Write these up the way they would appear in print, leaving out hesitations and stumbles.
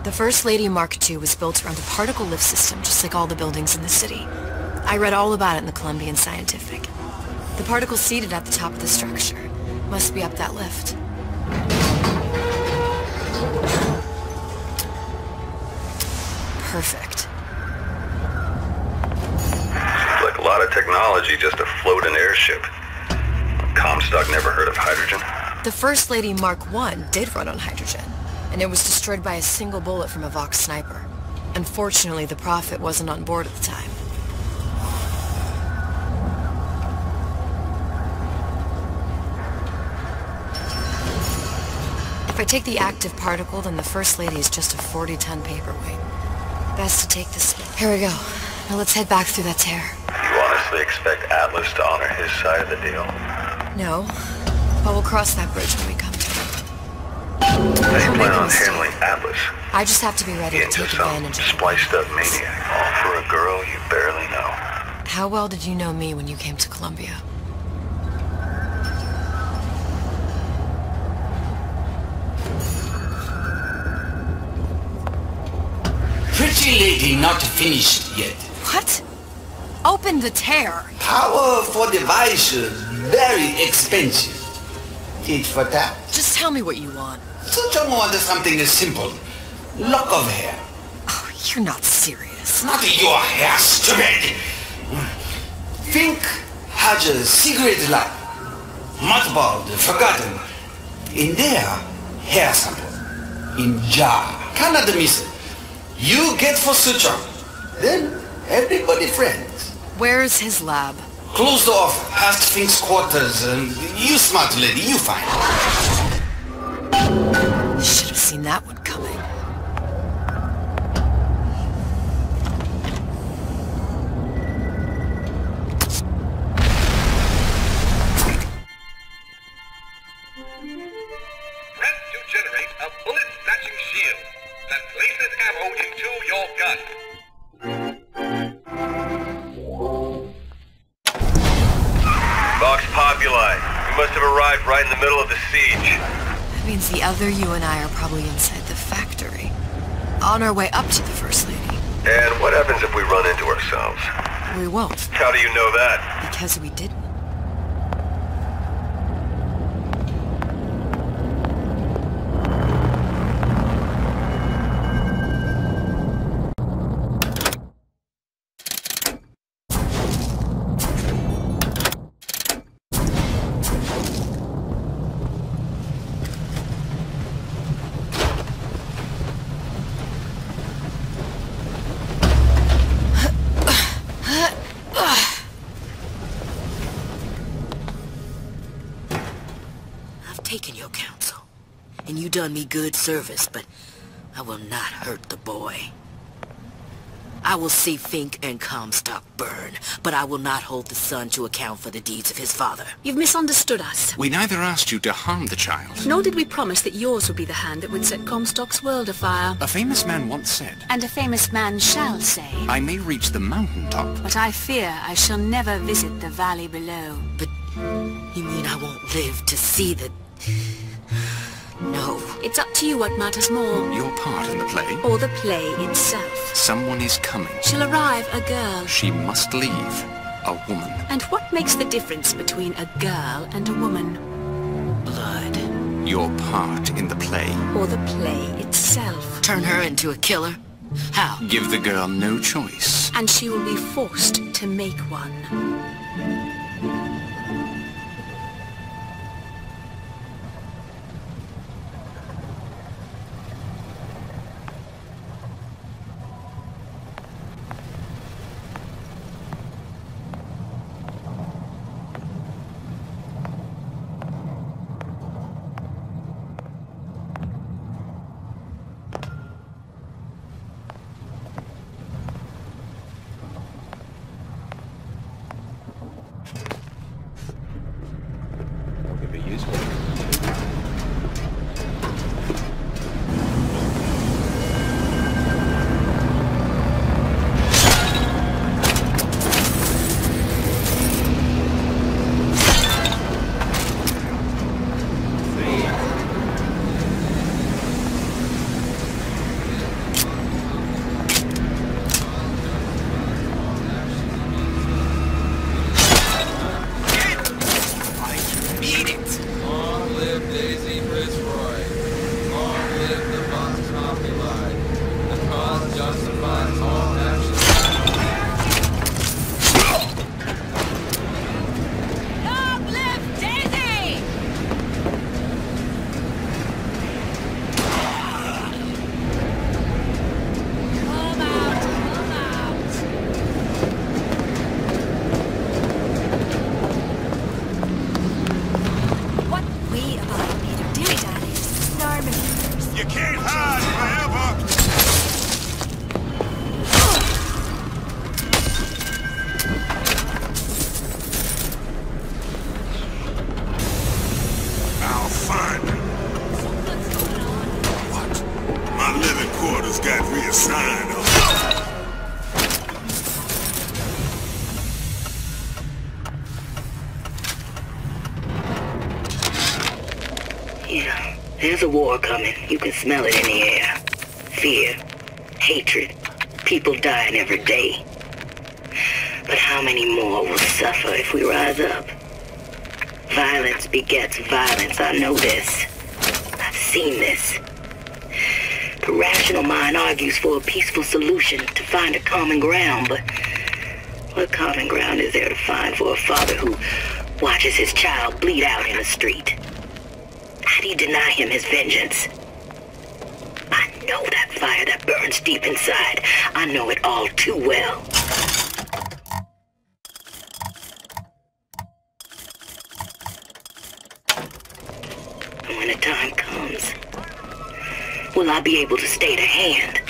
The First Lady Mark II was built around a particle lift system, just like all the buildings in the city. I read all about it in the Columbian Scientific. The particle seated at the top of the structure must be up that lift. Perfect. Seems like a lot of technology just to float an airship. Comstock never heard of hydrogen. The First Lady Mark I did run on hydrogen, and it was destroyed by a single bullet from a Vox sniper. Unfortunately, the Prophet wasn't on board at the time. If I take the active particle, then the First Lady is just a 40-ton paperweight. Best to take this. Here we go. Now let's head back through that tear. You honestly expect Atlas to honor his side of the deal? No, but we'll cross that bridge when we come to it. How do you plan on handling Atlas? I just have to be ready to take advantage of it. Spliced up maniac, all for a girl you barely know. How well did you know me when you came to Columbia? Pretty lady not finished yet. What? Open the tear. Power for device very expensive. Tit for tat. Just tell me what you want. Such a want something simple. Lock of hair. Oh, you're not serious. Not your hair, stupid. Think has a cigarette light. Mothballed, forgotten. In there, hair sample. In jar. Cannot miss it. You get for suture. Then everybody friends. Where's his lab? Closed off, past Fink's quarters. You smart lady, you find. Should have seen that one coming. Press to generate a bullet-snatching shield that places ammo into your gun. Vox Populi. We must have arrived right in the middle of the siege. That means the other you and I are probably inside the factory. On our way up to the First Lady. And what happens if we run into ourselves? We won't. How do you know that? Because we didn't. Taken your counsel, and you done me good service, but I will not hurt the boy. I will see Fink and Comstock burn, but I will not hold the son to account for the deeds of his father. You've misunderstood us. We neither asked you to harm the child. Nor did we promise that yours would be the hand that would set Comstock's world afire. A famous man once said, And a famous man shall say, I may reach the mountaintop. but I fear I shall never visit the valley below. But you mean I won't live to see the... No. It's up to you what matters more. Your part in the play? Or the play itself. Someone is coming. She'll arrive, a girl. She must leave. A woman. And what makes the difference between a girl and a woman? Blood. Your part in the play. Or the play itself. Turn her into a killer? How? Give the girl no choice. And she will be forced to make one. Eat it! Long live Daisy Fitzroy. Long live the Vox Populi. The cause justifies all actions. Long live Daisy! Come out, come out. What we about Peter Dilly-Dally snarming. You can't hide forever! I'll find him. What? My living quarters got reassigned. Yeah, there's a war coming. You can smell it in the air. Fear, hatred, people dying every day. But how many more will suffer if we rise up? Violence begets violence, I know this. I've seen this. The rational mind argues for a peaceful solution to find a common ground, but what common ground is there to find for a father who watches his child bleed out in the street? How do you deny him his vengeance? I know that fire that burns deep inside. I know it all too well. And when the time comes, will I be able to stay the hand?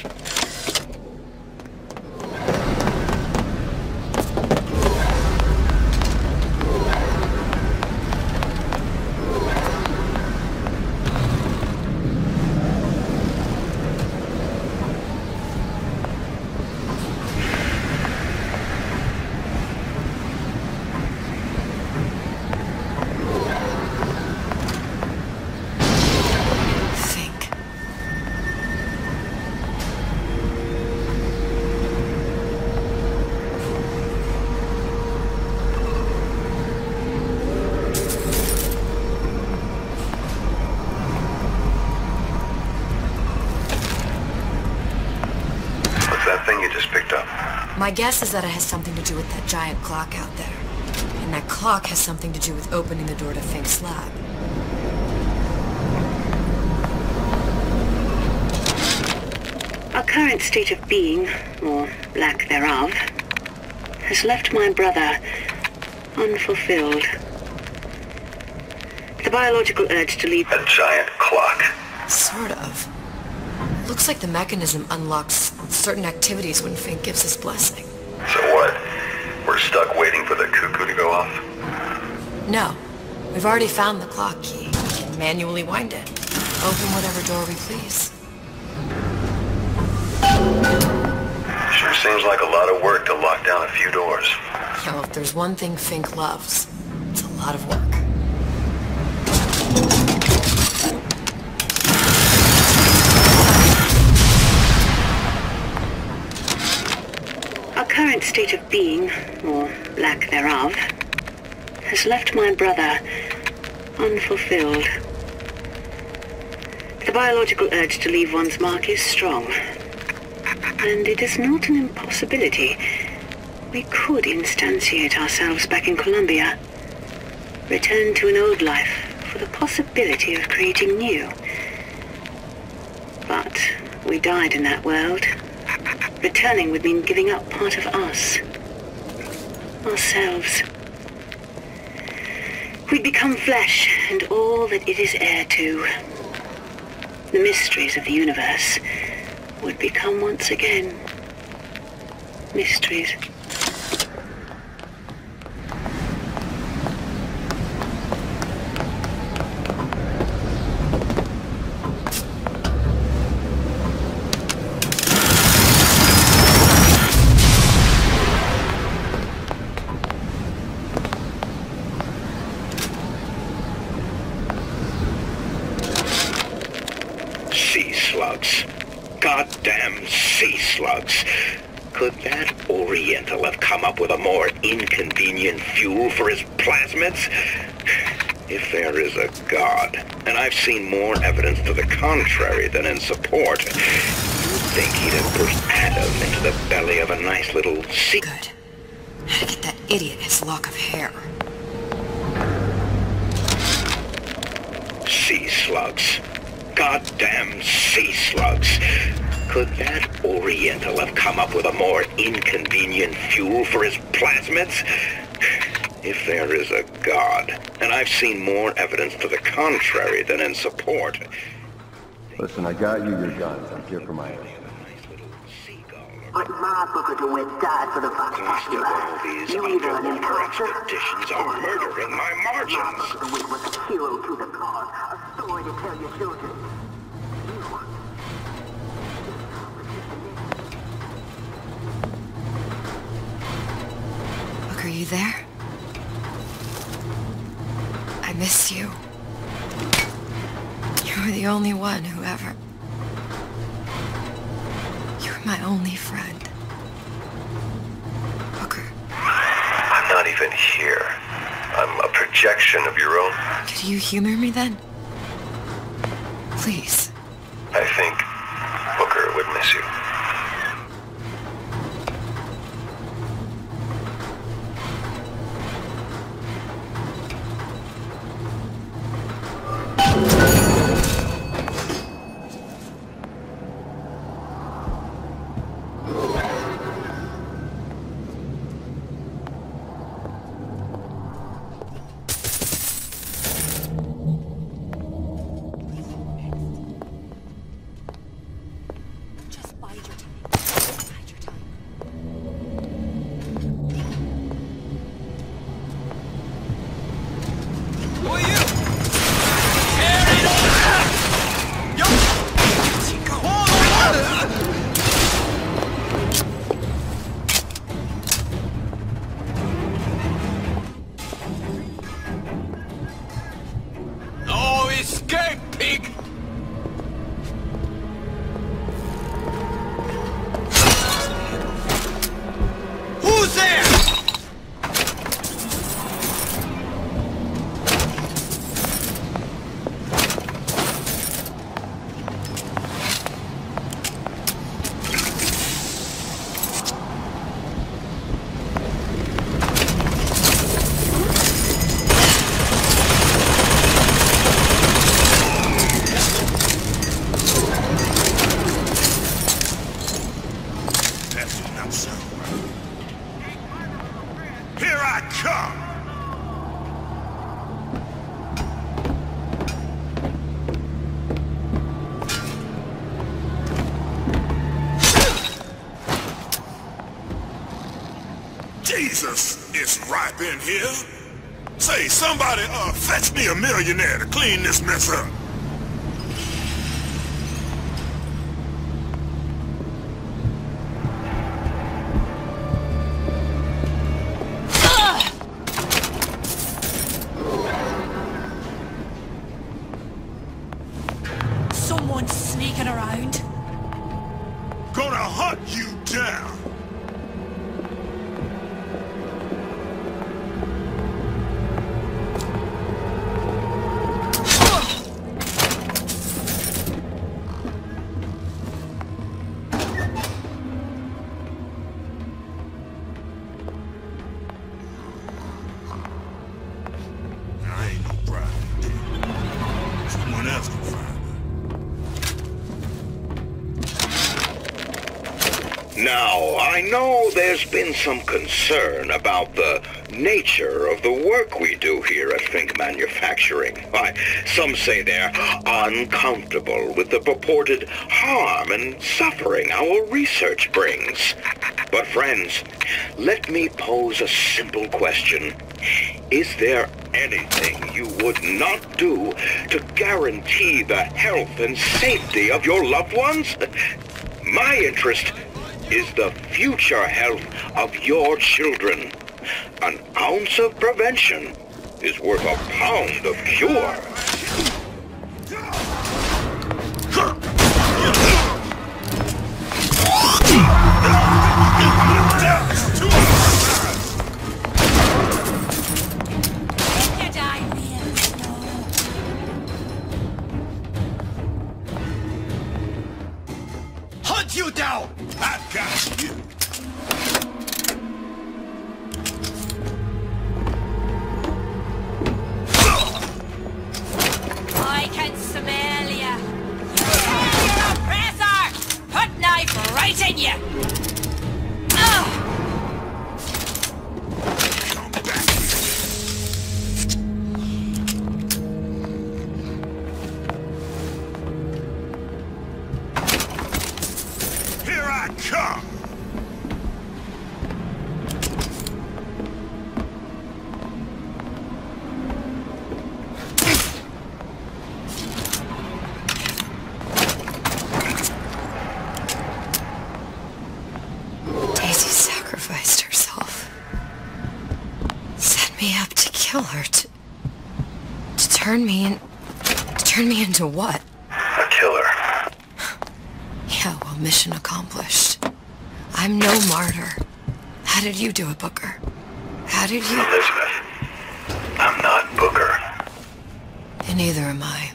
Think. What's that thing you just picked up? My guess is that it has something to do with that giant clock out there. And that clock has something to do with opening the door to Fink's lab. Our current state of being, or lack thereof, has left my brother unfulfilled. The biological urge to leave... A giant clock. Sort of. Looks like the mechanism unlocks certain activities when Fink gives his blessing. So what? We're stuck waiting for the cuckoo to go off? No. We've already found the clock key. We can manually wind it. Open whatever door we please. Sure seems like a lot of work to lock down a few doors. You know, if there's one thing Fink loves, it's a lot of work. Our current state of being, or lack thereof, has left my brother unfulfilled. The biological urge to leave one's mark is strong. And it is not an impossibility. We could instantiate ourselves back in Columbia. Return to an old life for the possibility of creating new. But we died in that world. Returning would mean giving up part of us. Ourselves. We'd become flesh and all that it is heir to. The mysteries of the universe would become once again mysteries. Sea slugs. Goddamn sea slugs. Could that Oriental have come up with a more inconvenient fuel for his plasmids? If there is a God, and I've seen more evidence to the contrary than in support, you'd think he'd have pushed Adam into the belly of a nice little sea... Good. How to get that idiot his lock of hair. Sea slugs. Goddamn sea slugs. Could that Oriental have come up with a more inconvenient fuel for his plasmids? If there is a God, and I've seen more evidence to the contrary than in support. Listen, I got you your guns. I'm here for my own. But my booker to win died for the Fox Popular. These You either an underwater imposter expeditions are murdering my My margins. booker to win was a hero to the cause, a story to tell your children. Look, are you there? I miss you. You were the only one who ever... You were my only friend. Booker. I'm not even here. I'm a projection of your own. Could you humor me then? Please. I think Booker would miss you. Jesus, it's ripe in here. Say, somebody, fetch me a millionaire to clean this mess up. Someone's sneaking around. Gonna hunt you down. I ain't no problem. Someone else can find her. Now, I know there's been some concern about the nature of the work we do here at Fink Manufacturing. Why, some say they're uncomfortable with the purported harm and suffering our research brings. But friends, let me pose a simple question. Is there anything you would not do to guarantee the health and safety of your loved ones? My interest is the future health of your children. An ounce of prevention is worth a pound of cure. You die, man. hunt you down! I've got you! I can smell ya! You're oppressor! Put knife right in ya! Here I come! Daisy sacrificed herself. Set me up to kill her, to turn me into what? A killer. Yeah, well, mission accomplished. I'm no martyr. How did you do it, Booker? How did you... Elizabeth, I'm not Booker. And neither am I.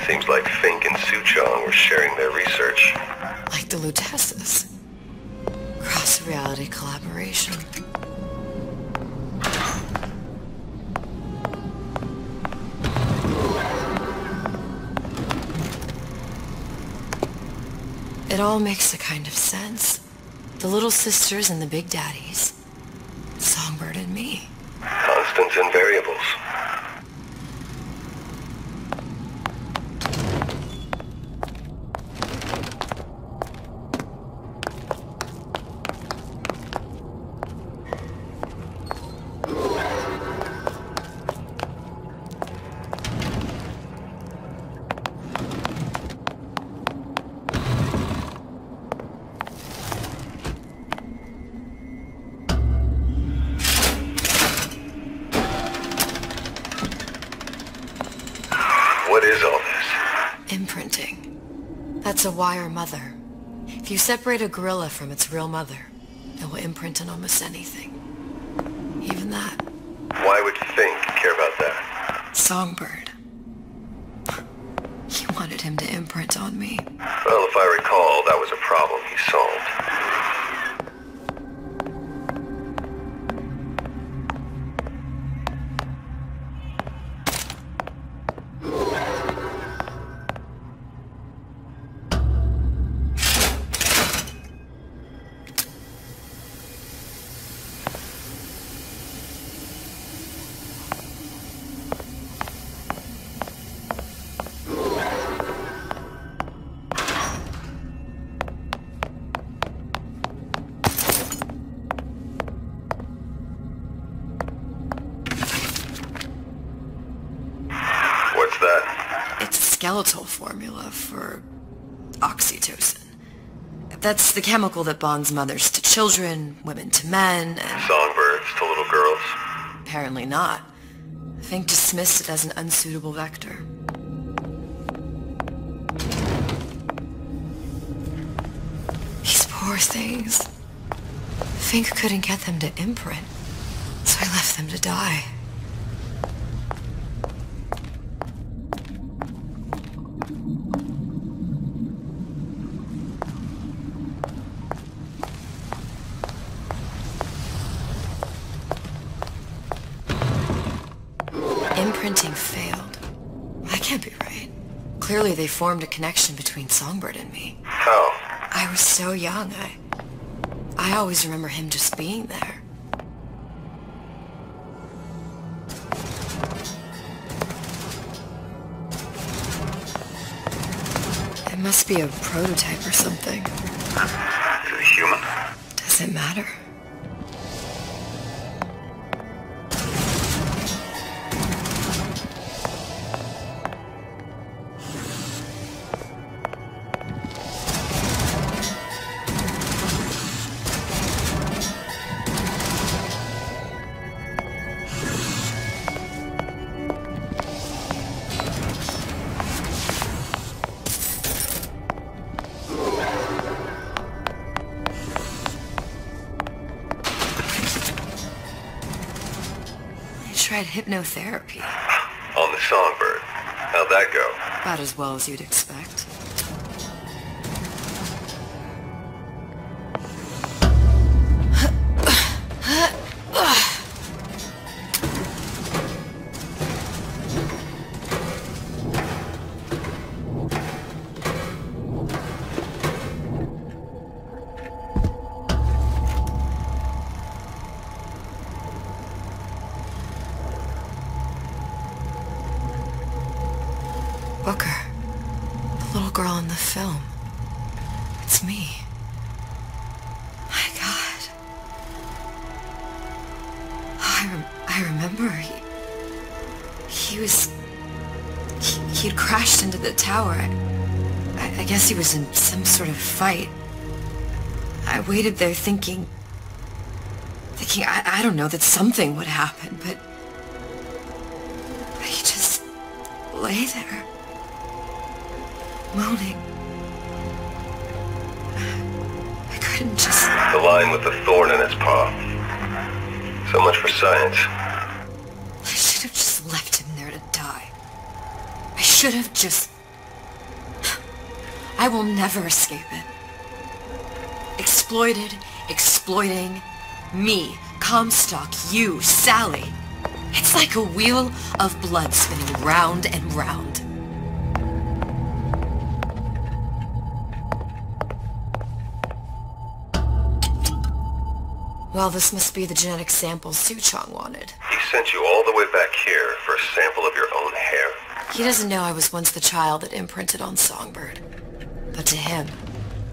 Seems like Fink and Suchong were sharing their research. Like the Lutesses. Cross-reality collaboration. It all makes a kind of sense. The little sisters and the big daddies. Songbird and me. Constants and variables. What is all this? Imprinting. That's a wire mother. If you separate a gorilla from its real mother, it will imprint on almost anything. Even that. Why would Fink care about that? Songbird. He wanted him to imprint on me. Well, if I recall, that was a problem he solved. What's that? It's a skeletal formula for oxytocin. That's the chemical that bonds mothers to children, women to men, and... Songbirds to little girls? Apparently not. Fink dismissed it as an unsuitable vector. These poor things. Fink couldn't get them to imprint, so I left them to die. can't be right. Clearly they formed a connection between Songbird and me. How? I was so young, I always remember him just being there. It must be a prototype or something. Is it human? Does it matter? Tried hypnotherapy. On the Songbird. How'd that go? About as well as you'd expect. Booker. The little girl in the film. It's me. My God. I remember he'd crashed into the tower. I guess he was in some sort of fight. I waited there thinking I don't know, that something would happen, but he just lay there. Moaning. I couldn't just... The line with the thorn in its paw. So much for science. I should have just left him there to die. I should have just... I will never escape it. Exploited, exploiting, me, Comstock, you, Sally. It's like a wheel of blood spinning round and round. Well, this must be the genetic sample Suchong wanted. He sent you all the way back here for a sample of your own hair? He doesn't know I was once the child that imprinted on Songbird. But to him,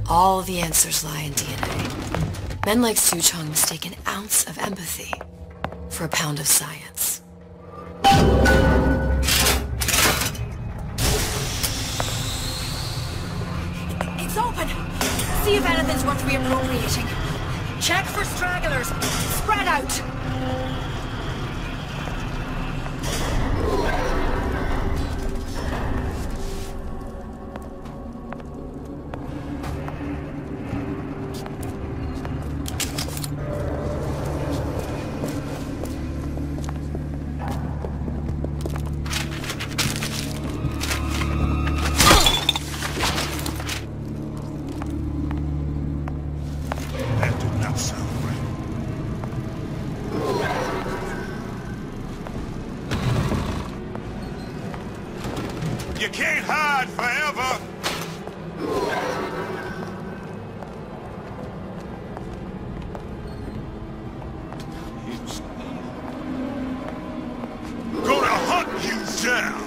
all the answers lie in DNA. Men like Suchong mistake an ounce of empathy for a pound of science. It's open! See if anything's worth reappropriating. Check for stragglers. Spread out! You can't hide forever! Gonna hunt you down!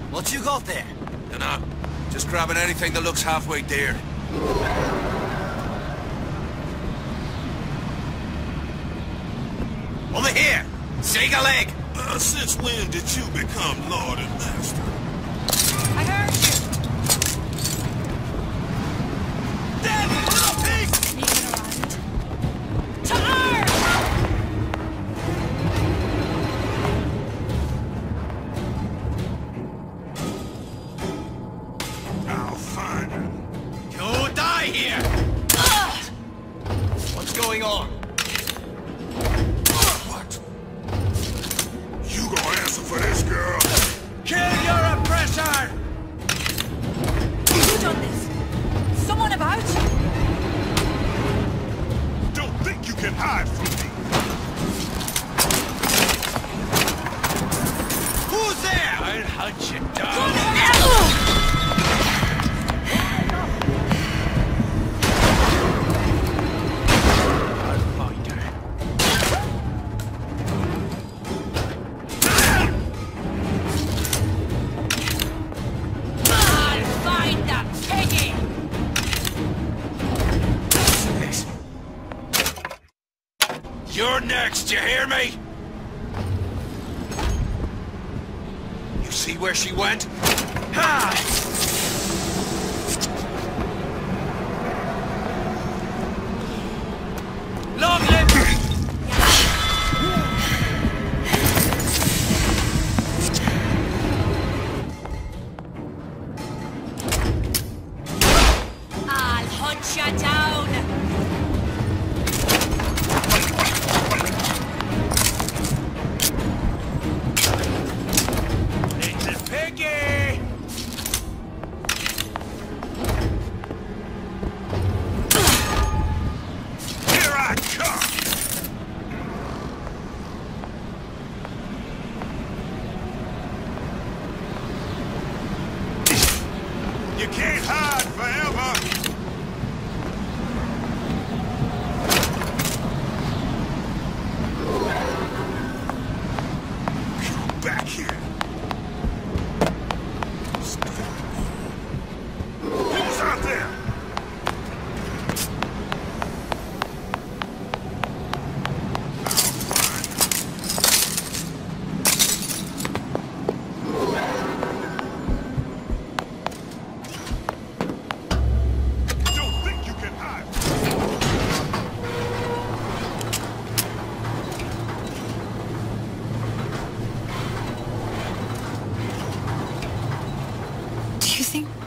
What you got there? Dunno. Just grabbing anything that looks halfway there. Over here! Shake a leg! Since when did you become Lord and Master? I heard you! Damn it, little piece! Sneaking around. for this girl. Kill your oppressor! Who done this? Someone about? Don't think you can hide from me. Who's there? I'll hunt you down. You're next, you hear me? You see where she went? Ha! Long live! I'll hunt you down! You can't hide forever! Come back here! Who's out there?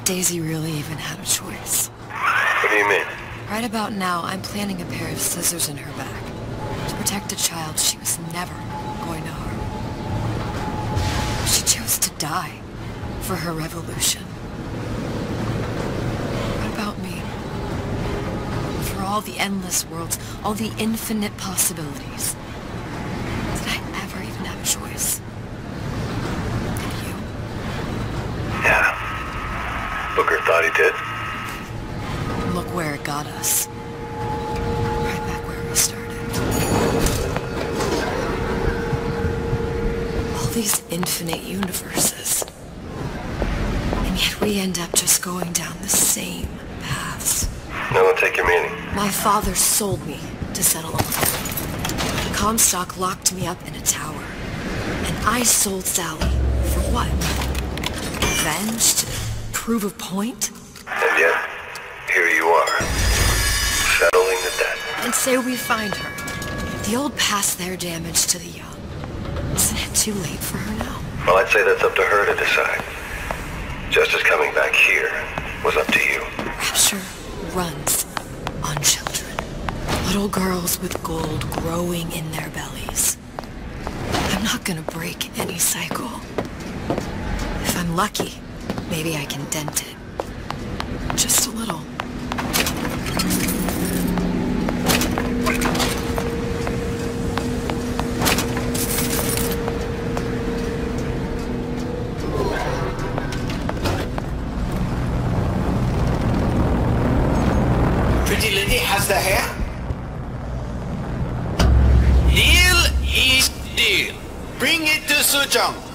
Daisy really even had a choice. What do you mean? Right about now, I'm planting a pair of scissors in her back to protect a child she was never going to harm. She chose to die for her revolution. What about me? For all the endless worlds, all the infinite possibilities. Did I ever even have a choice? Did you? Yeah. Booker thought he did. Look where it got us. Right back where we started. All these infinite universes. And yet we end up just going down the same paths. No, don't take your meaning. My father sold me to settle on him. Comstock locked me up in a tower. And I sold Sally. For what? Revenge? To prove a point? And yet, here you are, settling the debt. And say we find her. The old past their damage to the young. Isn't it too late for her now? Well, I'd say that's up to her to decide. Justice coming back here was up to you. Rapture runs on children. Little girls with gold growing in their bellies. I'm not gonna break any cycle. If I'm lucky, maybe I can dent it. Just a little. Pretty lady has the hair? Deal is deal. Bring it to Sujong.